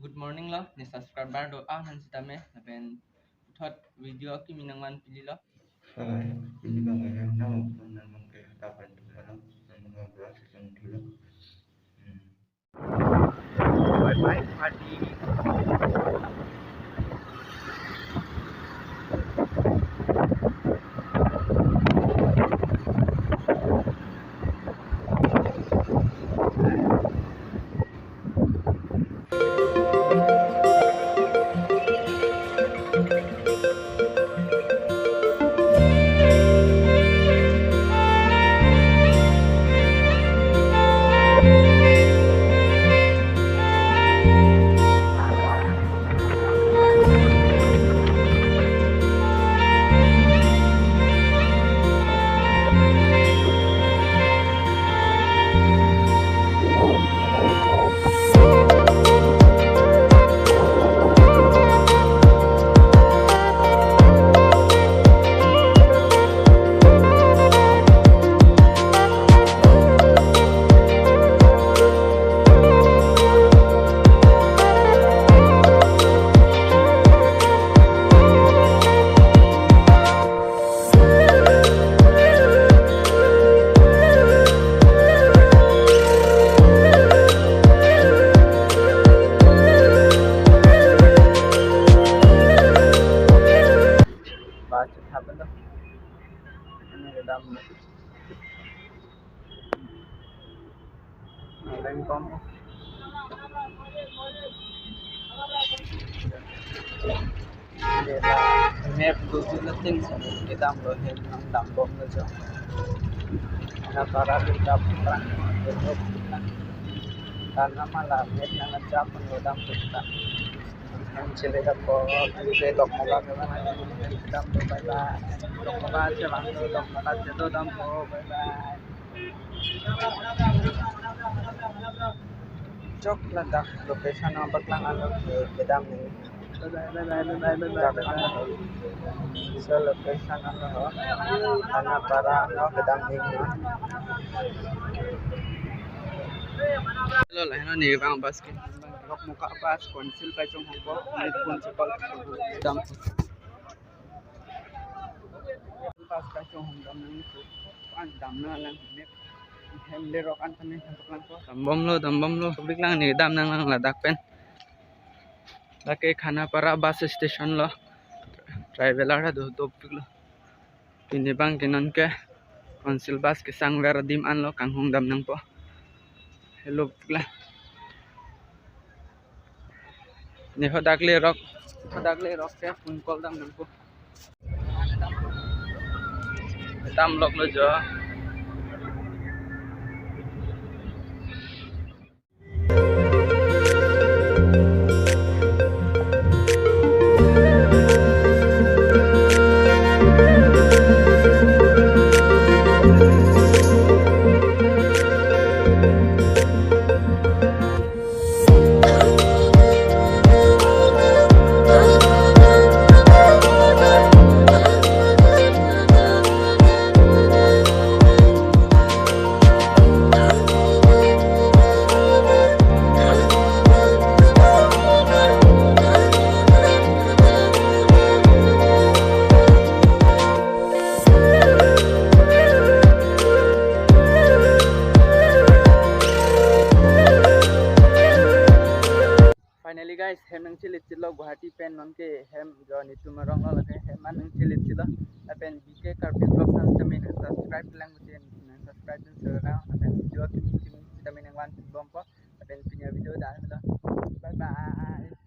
Good morning lo, ni subscriber do nan sitame ben thot video ki minangwan pili lo. Hai, ini bang ayam nama pun memang kayak tapan di dalam memang beras yang dulu. Bye party. Baca apa tuh? Ini redam. Lain kom. Map Google natin sa kita mo hen ng dambong na siya. Na para kita perang itu karena malamnya dengan siapa ngedam kita. Yang cerita po di Dokmoka memang kita bye-bye. Dokmoka aja langsung Dokmoka itu dampo bye-bye. Cok ledak location apa lang ano kedam ni. So location ano ho. Ana para ano kedam ni. Hello lah ni bang basket. Dokmoka pas konsil pa chong hongko ni principal dam. Pas ka chong hongdam ni ko an dam na lang ni. Hem le rok an tane hantok lang ko. Dambom lo public lang ni dam nang lang ladak pen. Lake khana para bus station lo. Traveler do topik lo. Pinibang kinon ke konsil bus ke sang ler dim an lo kang hongdam nang po. Hello pula. Ni hodakle rock ke phone call dam nang po. Dam lok lo jo. Finally guys, hem nang cilit silo Guwahati pen non ke hem jo ni tumarong lo lake hem nang cilit silo pen BK carpet vlog sang samin subscribe lang butin subscribe din sa pen video kita min yang wan bompo pen punya video dah. Bye bye.